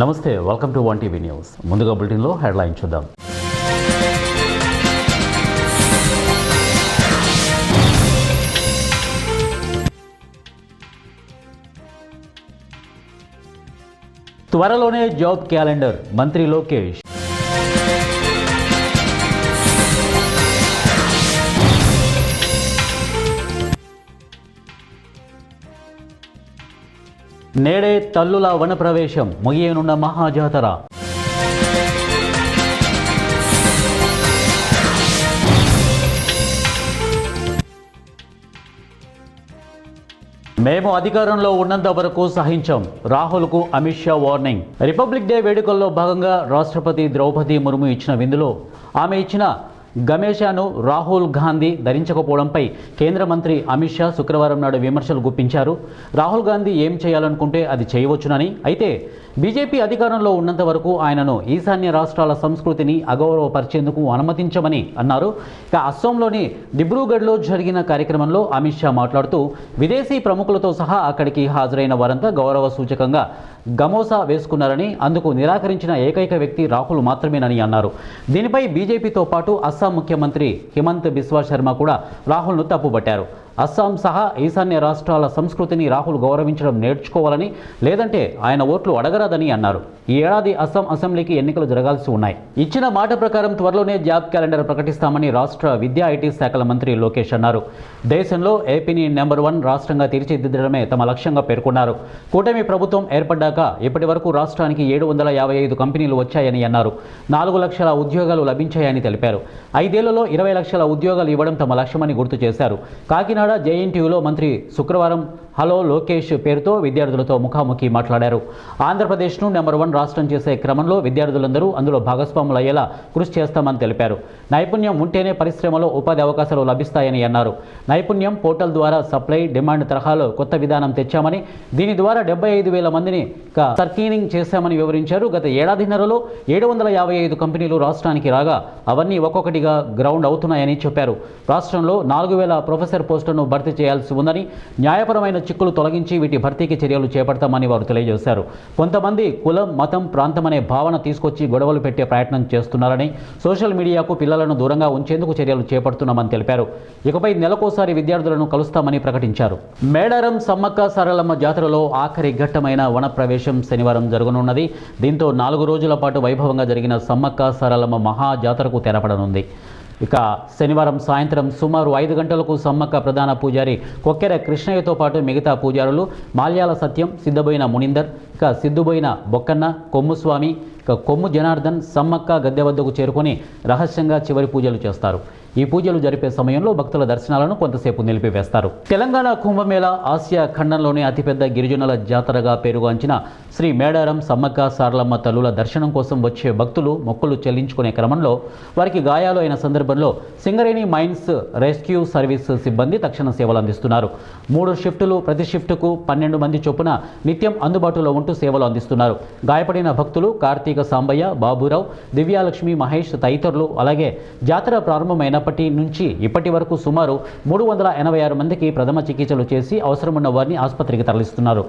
నమస్తే, welcome to 1 TV news. ముందుగా బులెటిన్లో హెడ్లైన్ చూద్దాం. త్వరలోనే జాబ్ క్యాలెండర్, మంత్రి లోకేష్. నేడే తల్లుల వనప్రవేశం, ముగియనున్న మహాజాతర. మేము అధికారంలో ఉన్నంత వరకు సహించాం, రాహుల్కు Amit Shah warning. Republic day వేడుకల్లో భాగంగా రాష్ట్రపతి ద్రౌపది ముర్ము ఇచ్చిన విందులో ఆమె ఇచ్చిన గమేషాను రాహుల్ గాంధీ ధరించకపోవడంపై కేంద్ర మంత్రి అమిత్ షా శుక్రవారం నాడు విమర్శలు గుప్పించారు. రాహుల్ గాంధీ ఏం చేయాలనుకుంటే అది చేయవచ్చునని, అయితే బీజేపీ అధికారంలో ఉన్నంత వరకు ఆయనను ఈశాన్య రాష్ట్రాల సంస్కృతిని అగౌరవపరిచేందుకు అనుమతించమని అన్నారు. ఇక అస్సాంలోని డిబ్రూగఢ్లో జరిగిన కార్యక్రమంలో అమిత్ షా మాట్లాడుతూ విదేశీ ప్రముఖులతో సహా అక్కడికి హాజరైన వారంతా గౌరవ సూచకంగా గమోసా వేసుకున్నారని, అందుకు నిరాకరించిన ఏకైక వ్యక్తి రాహుల్ మాత్రమేనని అన్నారు. దీనిపై బీజేపీతో పాటు అస్సాం ముఖ్యమంత్రి హిమంత్ బిస్వా శర్మ కూడా రాహుల్ను తప్పుపట్టారు. అస్సాం సహా ఈశాన్య రాష్ట్రాల సంస్కృతిని రాహుల్ గౌరవించడం నేర్చుకోవాలని, లేదంటే ఆయన ఓట్లు అడగరాదని అన్నారు. ఈ ఏడాది అస్సాం అసెంబ్లీకి ఎన్నికలు జరగాల్సి ఉన్నాయి. ఇచ్చిన మాట ప్రకారం త్వరలోనే జాబ్ క్యాలెండర్ ప్రకటిస్తామని రాష్ట్ర విద్యా ఐటీ శాఖల మంత్రి లోకేష్ అన్నారు. దేశంలో ఏపీని నెంబర్ 1 రాష్ట్రంగా తీర్చిదిద్దడమే తమ లక్ష్యంగా పేర్కొన్నారు. కూటమి ప్రభుత్వం ఏర్పడ్డాక ఇప్పటి వరకు రాష్ట్రానికి 755 కంపెనీలు వచ్చాయని అన్నారు. 4 లక్షల ఉద్యోగాలు లభించాయని తెలిపారు. 5 ఏళ్లలో 20 లక్షల ఉద్యోగాలు ఇవ్వడం తమ లక్ష్యమని గుర్తు చేశారు. కాకినాడ జేఎన్టీయూలో మంత్రి శుక్రవారం హలో లోకేష్ పేరుతో విద్యార్థులతో ముఖాముఖి మాట్లాడారు. ఆంధ్రప్రదేశ్ను నెంబర్ 1 రాష్ట్రం చేసే క్రమంలో విద్యార్థులందరూ అందులో భాగస్వాములు అయ్యేలా కృషి చేస్తామని తెలిపారు. నైపుణ్యం ఉంటేనే పరిశ్రమలో ఉపాధి అవకాశాలు లభిస్తాయని అన్నారు. నైపుణ్యం పోర్టల్ ద్వారా సప్లై డిమాండ్ తరహాలో కొత్త విధానం తెచ్చామని, దీని ద్వారా 75,000 మందిని సర్కీనింగ్ చేశామని వివరించారు. గత ఏడాదిన్నరలో 755 కంపెనీలు రాష్ట్రానికి రాగా అవన్నీ ఒక్కొక్కటిగా గ్రౌండ్ అవుతున్నాయని చెప్పారు. రాష్ట్రంలో 4,000 ప్రొఫెసర్ పోస్టులను భర్తీ చేయాల్సి ఉందని, న్యాయపరమైన చిక్కులు తొలగించి వీటి భర్తీకి చర్యలు చేపడతామని వారు తెలియజేశారు. కొంతమంది కులం, మతం, ప్రాంతం అనే భావన తీసుకొచ్చి గొడవలు పెట్టే ప్రయత్నం చేస్తున్నారని, సోషల్ మీడియాకు పిల్లలను దూరంగా ఉంచేందుకు చర్యలు చేపడుతున్నామని తెలిపారు. ఇకపై నెలకోసారి విద్యార్థులను కలుస్తామని ప్రకటించారు. మేడారం సమ్మక్క సారలమ్మ జాతరలో ఆఖరి ఘట్టమైన వనప్రవేశం శనివారం జరగనున్నది. దీంతో 4 రోజుల పాటు వైభవంగా జరిగిన సమ్మక్క సారలమ్మ మహా జాతరకు తెరపడనుంది. ఇక శనివారం సాయంత్రం సుమారు 5 గంటలకు సమ్మక్క ప్రధాన పూజారి కొక్కెర కృష్ణయ్యతో పాటు మిగతా పూజారులు మాల్యాల సత్యం, సిద్ధబోయిన మునిందర్, ఇక సిద్ధుబోయిన బొక్కన్న, కొమ్ముస్వామి, ఇక కొమ్ము జనార్దన్ సమ్మక్క గద్దె వద్దకు చేరుకొని రహస్యంగా చివరి పూజలు చేస్తారు. ఈ పూజలు జరిపే సమయంలో భక్తుల దర్శనాలను కొంతసేపు నిలిపివేస్తారు. తెలంగాణ కుంభమేళా ఆసియా ఖండంలోనే అతిపెద్ద గిరిజనుల జాతరగా పేరుగాంచిన శ్రీ మేడారం సమ్మక్క సారలమ్మ తల్లుల దర్శనం కోసం వచ్చే భక్తులు మొక్కులు చెల్లించుకునే క్రమంలో వారికి గాయాలు అయిన సందర్భంలో సింగరేణి మైన్స్ రెస్క్యూ సర్వీస్ సిబ్బంది తక్షణ సేవలు అందిస్తున్నారు. 3 షిఫ్టులు, ప్రతి షిఫ్టుకు 12 మంది చొప్పున నిత్యం అందుబాటులో ఉంటూ సేవలు అందిస్తున్నారు. గాయపడిన భక్తులు కార్తీక సాంబయ్య, బాబురావు, దివ్యాలక్ష్మి, మహేష్ తదితరులు, అలాగే జాతర ప్రారంభమైనప్పటి నుంచి ఇప్పటి వరకు సుమారు 386 మందికి ప్రథమ చికిత్సలు చేసి అవసరమున్న వారిని ఆసుపత్రికి తరలిస్తున్నారు.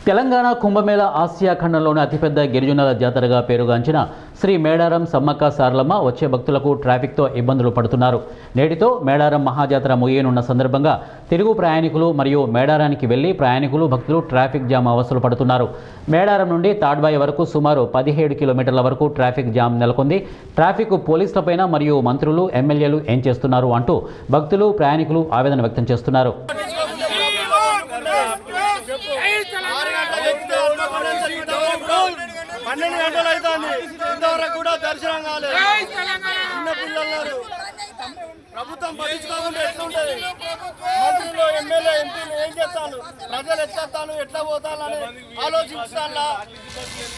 తెలంగాణ కుంభమేళా ఆసియా ఖండంలోని అతిపెద్ద గిరిజనుల జాతరగా పేరుగాంచిన శ్రీ మేడారం సమ్మక్క సారలమ్మ వచ్చే భక్తులకు ట్రాఫిక్తో ఇబ్బందులు పడుతున్నారు. నేటితో మేడారం మహాజాతర ముగియనున్న సందర్భంగా తిరుగు ప్రయాణికులు మరియు మేడారానికి వెళ్లి ప్రయాణికులు, భక్తులు ట్రాఫిక్ జామ్ అవస్థలు పడుతున్నారు. మేడారం నుండి తాడ్బాయి వరకు సుమారు 17 కిలోమీటర్ల వరకు ట్రాఫిక్ జామ్ నెలకొంది. ట్రాఫిక్ పోలీసులపైన మరియు మంత్రులు, ఎమ్మెల్యేలు ఏం చేస్తున్నారు అంటూ భక్తులు, ప్రయాణికులు ఆవేదన వ్యక్తం చేస్తున్నారు. 12 గంటలు అవుతుంది, ఇంతవరకు కూడా దర్శనం కాలేదు. చిన్న పిల్లలు ప్రభుత్వం పట్టించుకోకుండా ఎట్లుంటది? మంత్రులు ఎమ్మెల్యే ఎంపీలు ఏం చేస్తాను? ప్రజలు ఎట్లా ఎట్లా పోతానని ఆలోచించాలా?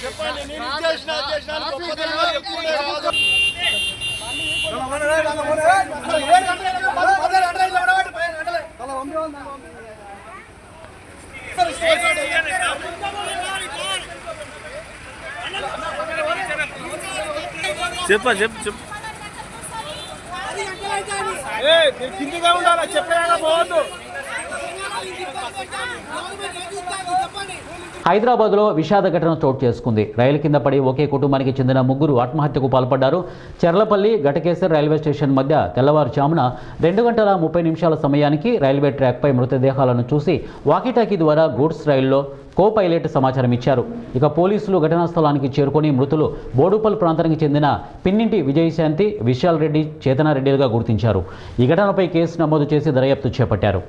చెప్పండి. నేను చేసిన గొప్పతనం చెప్పుకునే రాదు. చెప్పు కిందిగా ఉండాలి, చెప్పేలా పోవద్దు. హైదరాబాద్లో విషాద ఘటన చోటు చేసుకుంది. రైలు కింద పడి ఒకే కుటుంబానికి చెందిన ముగ్గురు ఆత్మహత్యకు పాల్పడ్డారు. చెర్లపల్లి ఘటకేసర్ రైల్వే స్టేషన్ మధ్య తెల్లవారుజామున 2 గంటల 30 నిమిషాల సమయానికి రైల్వే ట్రాక్పై మృతదేహాలను చూసి వాకీటాకీ ద్వారా గూడ్స్ రైల్లో కో పైలట్ సమాచారం ఇచ్చారు. ఇక పోలీసులు ఘటనా స్థలానికి చేరుకొని మృతులు బోడుపల్ ప్రాంతానికి చెందిన పిన్నింటి విజయశాంతి, విశాల్ రెడ్డి, చేతనారెడ్డిలుగా గుర్తించారు. ఈ ఘటనపై కేసు నమోదు చేసి దర్యాప్తు చేపట్టారు.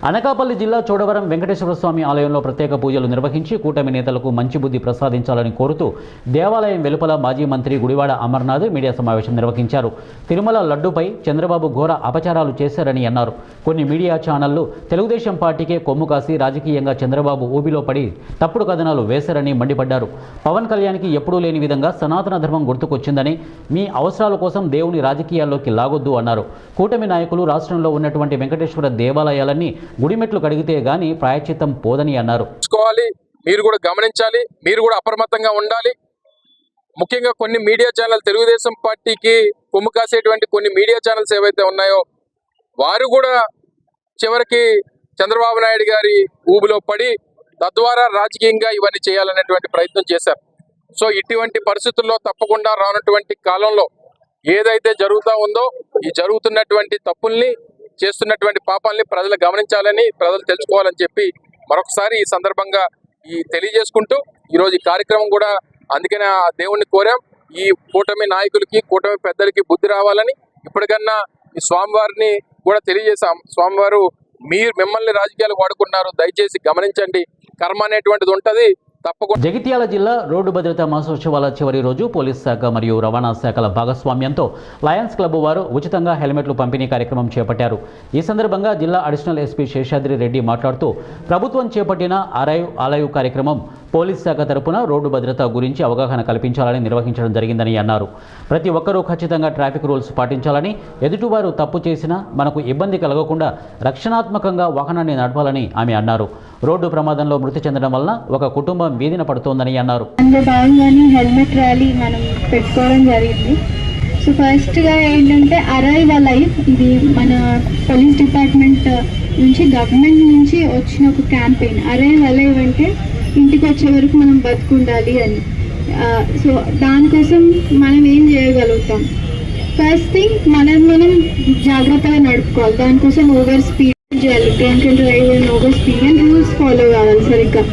అనకాపల్లి జిల్లా చోడవరం వెంకటేశ్వర స్వామి ఆలయంలో ప్రత్యేక పూజలు నిర్వహించి కూటమి నేతలకు మంచి బుద్ధి ప్రసాదించాలని కోరుతూ దేవాలయం వెలుపల మాజీ మంత్రి గుడివాడ అమర్నాథ్ మీడియా సమావేశం నిర్వహించారు. తిరుమల లడ్డూపై చంద్రబాబు ఘోర అపచారాలు చేశారని అన్నారు. కొన్ని మీడియా ఛానళ్లు తెలుగుదేశం పార్టీకే కొమ్ము కాసి రాజకీయంగా చంద్రబాబు ఊబిలో పడి తప్పుడు కథనాలు వేశారని మండిపడ్డారు. పవన్ కళ్యాణ్కి ఎప్పుడూ లేని విధంగా సనాతన ధర్మం గుర్తుకొచ్చిందని, మీ అవసరాల కోసం దేవుని రాజకీయాల్లోకి లాగొద్దు అన్నారు. కూటమి నాయకులు రాష్ట్రంలో ఉన్నటువంటి వెంకటేశ్వర దేవాలయాలన్నీ గుడిమెట్లు కడిగితే గాని ప్రాయశ్చిత్తం పోదని అన్నారు. మీరు కూడా గమనించాలి, మీరు కూడా అప్రమత్తంగా ఉండాలి. ముఖ్యంగా కొన్ని మీడియా ఛానల్ తెలుగుదేశం పార్టీకి కొమ్ము కాసేటువంటి కొన్ని మీడియా ఛానల్స్ ఏవైతే ఉన్నాయో వారు కూడా చివరికి చంద్రబాబు నాయుడు గారి ఊబిలో పడి తద్వారా రాజకీయంగా ఇవన్నీ చేయాలనేటువంటి ప్రయత్నం చేశారు. సో ఇటువంటి పరిస్థితుల్లో తప్పకుండా రానటువంటి కాలంలో ఏదైతే జరుగుతూ ఉందో ఈ జరుగుతున్నటువంటి తప్పుల్ని, చేస్తున్నటువంటి పాపాలని ప్రజలు గమనించాలని, ప్రజలు తెలుసుకోవాలని చెప్పి మరొకసారి ఈ సందర్భంగా తెలియజేసుకుంటూ ఈరోజు ఈ కార్యక్రమం కూడా అందుకనే ఆ దేవుణ్ణి కోరాం. ఈ కూటమి నాయకులకి, కూటమి పెద్దలకి బుద్ధి రావాలని ఇప్పటికన్నా ఈ స్వామివారిని కూడా తెలియజేశాం. స్వామివారు మిమ్మల్ని రాజకీయాలు వాడుకున్నారు, దయచేసి గమనించండి, కర్మ అనేటువంటిది ఉంటుంది. జగిత్యాల జిల్లా రోడ్డు భద్రతా మాసోత్సవాల చివరి రోజు పోలీస్ శాఖ మరియు రవాణా శాఖల భాగస్వామ్యంతో లయన్స్ క్లబ్ వారు ఉచితంగా హెల్మెట్లు పంపిణీ కార్యక్రమం చేపట్టారు. ఈ సందర్భంగా జిల్లా అడిషనల్ ఎస్పీ శేషాద్రి రెడ్డి మాట్లాడుతూ ప్రభుత్వం చేపట్టిన అరైవ్ ఆలయవ్ కార్యక్రమం పోలీస్ శాఖ తరపున రోడ్డు భద్రత గురించి అవగాహన కల్పించాలని నిర్వహించడం జరిగిందని అన్నారు. ప్రతి ఒక్కరూ ఖచ్చితంగా ట్రాఫిక్ రూల్స్ పాటించాలని, ఎదుటివారు తప్పు చేసినా మనకు ఇబ్బంది కలగకుండా రక్షణాత్మకంగా వాహనాన్ని నడపాలని ఆమె అన్నారు. రోడ్డు ప్రమాదంలో మృతి చెందడం వలన ఒక కుటుంబం వీధిన పడుతోందని అన్నారు. భాగంగానే హెల్మెట్ ర్యాలీ మనం పెట్టుకోవడం జరిగింది. సో ఫస్ట్గా ఏంటంటే అరైవ్ లైఫ్, ఇది మన పోలీస్ డిపార్ట్మెంట్ నుంచి, గవర్నమెంట్ నుంచి వచ్చిన ఒక క్యాంపెయిన్. అరైవ్ లైవ్ అంటే ఇంటికి వచ్చే వరకు మనం బతుకుండాలి అని. సో దానికోసం మనం ఏం చేయగలుగుతాం? ఫస్ట్ థింగ్ మనం జాగ్రత్తగా నడుపుకోవాలి. దానికోసం ఓవర్ స్పీడ్ చేయాలి, drunk and drive and over speed and rules follow కావాలి సరిగ్గా.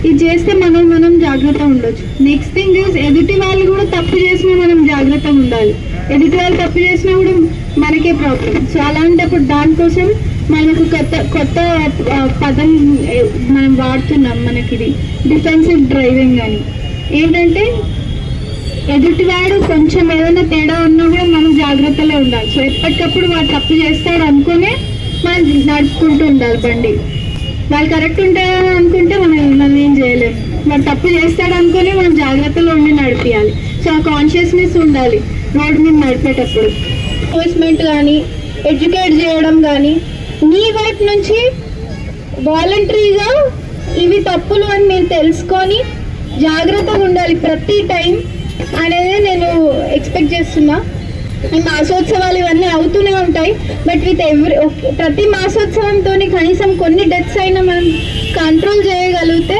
ఇది చేస్తే మనం జాగ్రత్తగా ఉండొచ్చు. నెక్స్ట్ థింగ్ ఇస్ ఎదుటి వాళ్ళు కూడా తప్పు చేసినా మనం జాగ్రత్తగా ఉండాలి. ఎదుటి వాళ్ళు తప్పు చేసినా కూడా మనకే ప్రాబ్లం. సో అలాంటప్పుడు దానికోసం మనకు కొత్త పదం మనం వాడుతున్నాం. మనకి ఇది డిఫెన్సివ్ డ్రైవింగ్ అని. ఏంటంటే ఎదుటివాడు కొంచెం ఏదైనా తేడా ఉన్నా కూడా మనం జాగ్రత్తలో ఉండాలి. సో ఎప్పటికప్పుడు వాడు తప్పు చేస్తాడు అనుకునే మనం నడుపుకుంటూ ఉండాలి బండి. వాళ్ళు కరెక్ట్ ఉంటారు అనుకుంటే మనం ఏం చేయలేము. వాడు తప్పు చేస్తాడు అనుకుని మనం జాగ్రత్తలో ఉండి నడిపించాలి. సో ఆ కాన్షియస్నెస్ ఉండాలి రోడ్డు మీద నడిపేటప్పుడు. ఎన్ఫోర్స్మెంట్ కానీ, ఎడ్యుకేట్ చేయడం కానీ, నీ వైపు నుంచి వాలంటరీగా ఇవి తప్పులు అని మీరు తెలుసుకొని జాగ్రత్తగా ఉండాలి ప్రతి టైం అనేది నేను ఎక్స్పెక్ట్ చేస్తున్నా. ఈ మాసోత్సవాలు ఇవన్నీ అవుతూనే ఉంటాయి. బట్ విత్ ప్రతి మాసోత్సవంతో కనీసం కొన్ని డెత్స్ అయినా మనం కంట్రోల్ చేయగలిగితే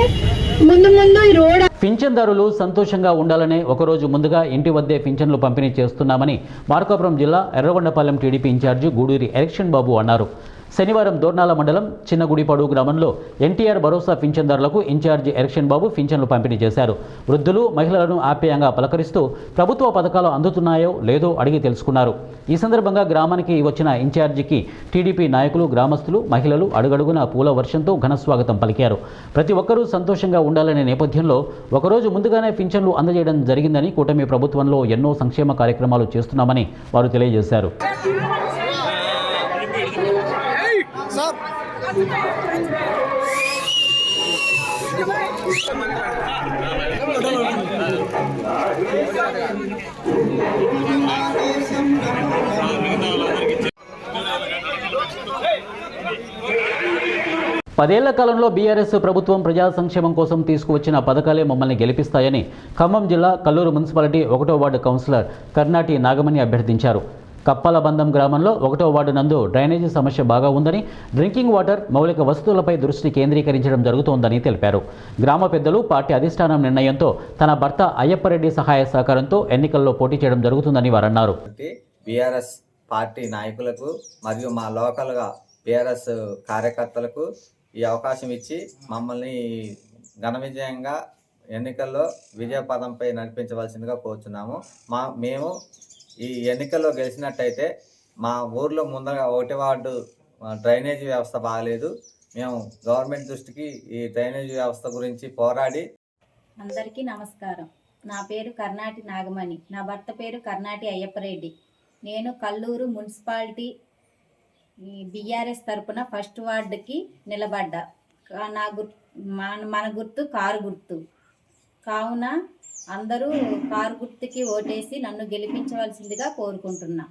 ముందు ఈ రోడ్. పింఛన్దారులు సంతోషంగా ఉండాలనే ఒకరోజు ముందుగా ఇంటి వద్దే పింఛన్లు పంపిణీ చేస్తున్నామని మార్కాపురం జిల్లా ఎర్రగొండపాలెం టీడీపీ ఇన్ఛార్జి గూడూరి ఎలక్షన్ బాబు అన్నారు. శనివారం దోర్నాల మండలం చిన్నగుడిపాడు గ్రామంలో ఎన్టీఆర్ భరోసా పింఛన్దారులకు ఇన్ఛార్జి ఎలక్షన్ బాబు పింఛన్లు పంపిణీ చేశారు. వృద్ధులు, మహిళలను ఆప్యాయంగా పలకరిస్తూ ప్రభుత్వ పథకాలు అందుతున్నాయో లేదో అడిగి తెలుసుకున్నారు. ఈ సందర్భంగా గ్రామానికి వచ్చిన ఇన్ఛార్జికి టీడీపీ నాయకులు, గ్రామస్తులు, మహిళలు అడుగడుగున పూల వర్షంతో ఘనస్వాగతం పలికారు. ప్రతి ఒక్కరూ సంతోషంగా ఉండాలనే నేపథ్యంలో ఒకరోజు ముందుగానే పింఛన్లు అందజేయడం జరిగిందని, కూటమి ప్రభుత్వంలో ఎన్నో సంక్షేమ కార్యక్రమాలు చేస్తున్నామని వారు తెలియజేశారు. పదేళ్ల కాలంలో బీఆర్ఎస్ ప్రభుత్వం ప్రజా సంక్షేమం కోసం తీసుకువచ్చిన పథకాలే మమ్మల్ని గెలిపిస్తాయని ఖమ్మం జిల్లా కల్లూరు మున్సిపాలిటీ 1వ వార్డు కౌన్సిలర్ కర్నాటి నాగమణి అభ్యర్థించారు. కప్పలబందం గ్రామంలో 1వ వార్డు నందు డ్రైనేజీ సమస్య బాగా ఉందని, డ్రింకింగ్ వాటర్, మౌలిక వసతులపై దృష్టి కేంద్రీకరించడం జరుగుతోందని తెలిపారు. గ్రామ పెద్దలు, పార్టీ అధిష్టానం నిర్ణయంతో తన భర్త అయ్యప్పరెడ్డి సహాయ సహకారంతో ఎన్నికల్లో పోటీ చేయడం జరుగుతుందని వారన్నారు. బీఆర్ఎస్ పార్టీ నాయకులకు మరియు మా లోకల్గా బీఆర్ఎస్ కార్యకర్తలకు ఈ అవకాశం ఇచ్చి మమ్మల్ని ఘన విజయంగా ఎన్నికల్లో విజయపదంపై నడిపించవలసిందిగా కోరుచున్నాము. మేము ఈ ఎన్నికల్లో గెలిచినట్టయితే మా ఊర్లో ముందుగా 1వ వార్డు డ్రైనేజీ వ్యవస్థ బాగలేదు. మేము గవర్నమెంట్ దృష్టికి ఈ డ్రైనేజీ వ్యవస్థ గురించి పోరాడి. అందరికీ నమస్కారం. నా పేరు కర్నాటి నాగమణి. నా భర్త పేరు కర్నాటి అయ్యప్పరెడ్డి. నేను కల్లూరు మున్సిపాలిటీ బీఆర్ఎస్ తరపున 1వ వార్డుకి నిలబడ్డా. మన గుర్తు కారు గుర్తు కావున అందరూ కారు గుర్తుకి ఓటేసి నన్ను గెలిపించవలసిందిగా కోరుకుంటున్నా.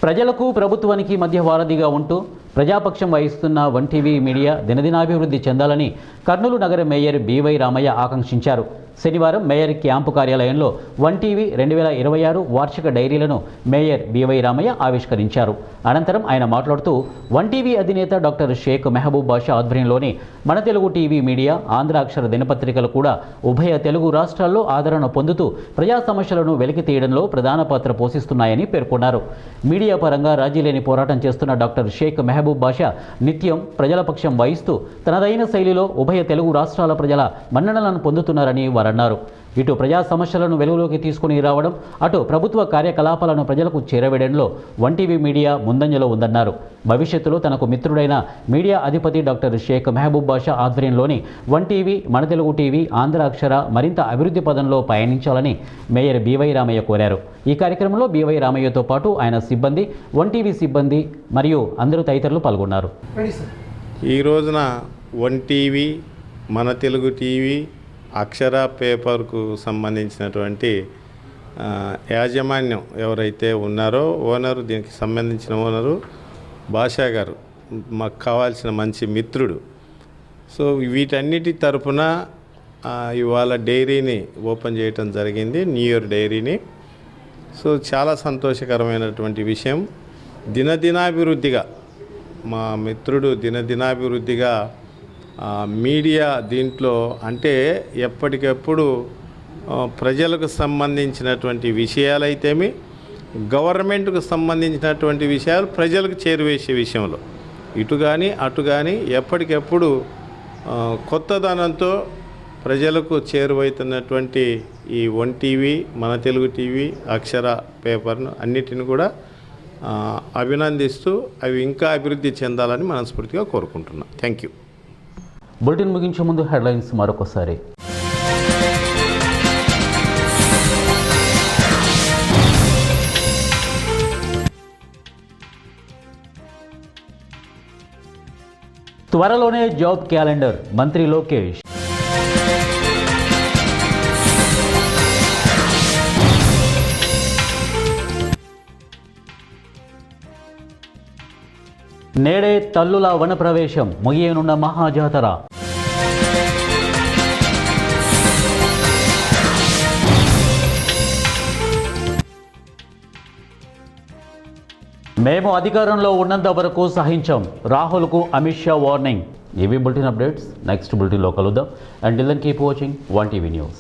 ప్రజలకు, ప్రభుత్వానికి మధ్య వారధిగా ఉంటూ ప్రజాపక్షం వహిస్తున్న వన్ టీవీ మీడియా దినదినాభివృద్ధి చెందాలని కర్నూలు నగర మేయర్ బీవై రామయ్య ఆకాంక్షించారు. శనివారం మేయర్ క్యాంపు కార్యాలయంలో వన్ టీవీ 2026 వార్షిక డైరీలను మేయర్ బీవై రామయ్య ఆవిష్కరించారు. అనంతరం ఆయన మాట్లాడుతూ వన్ టీవీ అధినేత డాక్టర్ షేక్ మెహబూబ్ బాషా ఆధ్వర్యంలోని మన తెలుగు టీవీ మీడియా, ఆంధ్ర అక్షర దినపత్రికలు కూడా ఉభయ తెలుగు రాష్ట్రాల్లో ఆదరణ పొందుతూ ప్రజా సమస్యలను వెలికి తీయడంలో ప్రధాన పాత్ర పోషిస్తున్నాయని పేర్కొన్నారు. మీడియా పరంగా రాజీలేని పోరాటం చేస్తున్న డాక్టర్ షేక్ మెహబూబ్ బాషా నిత్యం ప్రజల పక్షం వహిస్తూ తనదైన శైలిలో ఉభయ తెలుగు రాష్ట్రాల ప్రజల మన్ననలను పొందుతున్నారని వారన్నారు. ఇటు ప్రజా సమస్యలను వెలుగులోకి తీసుకుని రావడం, అటు ప్రభుత్వ కార్యకలాపాలను ప్రజలకు చేరవేయడంలో వన్ టీవీ మీడియా ముందంజలో ఉందన్నారు. భవిష్యత్తులో తనకు మిత్రుడైన మీడియా అధిపతి డాక్టర్ షేక్ మెహబూబ్ బాషా ఆధ్వర్యంలోని వన్ టీవీ, మన తెలుగు టీవీ, ఆంధ్ర అక్షర మరింత అభివృద్ధి పదంలో పయనించాలని మేయర్ బీవై రామయ్య కోరారు. ఈ కార్యక్రమంలో బీవై రామయ్యతో పాటు ఆయన సిబ్బంది, వన్ టీవీ సిబ్బంది మరియు అందరూ తదితరులు పాల్గొన్నారు. ఈ రోజున వన్ టీవీ, మన తెలుగు టీవీ, అక్షర పేపర్కు సంబంధించినటువంటి యాజమాన్యం ఎవరైతే ఉన్నారో ఓనరు, దీనికి సంబంధించిన ఓనరు బాషా గారు మాకు కావాల్సిన మంచి మిత్రుడు. సో వీటన్నిటి తరపున ఇవాళ డైరీని ఓపెన్ చేయటం జరిగింది, న్యూ ఇయర్ డైరీని. సో చాలా సంతోషకరమైనటువంటి విషయం. దినదినాభివృద్ధిగా మా మిత్రుడు దినదినాభివృద్ధిగా మీడియా దీంట్లో అంటే ఎప్పటికప్పుడు ప్రజలకు సంబంధించినటువంటి విషయాలైతేమి, గవర్నమెంట్కు సంబంధించినటువంటి విషయాలు ప్రజలకు చేరువేసే విషయంలో ఇటు కానీ అటు కానీ ఎప్పటికప్పుడు కొత్తదనంతో ప్రజలకు చేరువవుతున్నటువంటి ఈ వన్ టీవీ, మన తెలుగు టీవీ, అక్షర పేపర్ను అన్నిటిని కూడా అభినందిస్తూ అవి ఇంకా అభివృద్ధి చెందాలని మనస్ఫూర్తిగా కోరుకుంటున్నాను. Thank you. బులెటిన్ ముగించే ముందు హెడ్లైన్స్ మరొకసారి. త్వరలోనే జాబ్ క్యాలెండర్, మంత్రి లోకేష్. నేడే తల్లుల వన ప్రవేశం, ముగియనున్న మహాజాతర. మేము అధికారంలో ఉన్నంత వరకు సహించాం, రాహుల్కు అమిత్ షా వార్నింగ్. ఇవి బులెటిన్ అప్డేట్స్. నెక్స్ట్ బులెటిన్లో కలుద్దాం. Until then keep watching one TV news.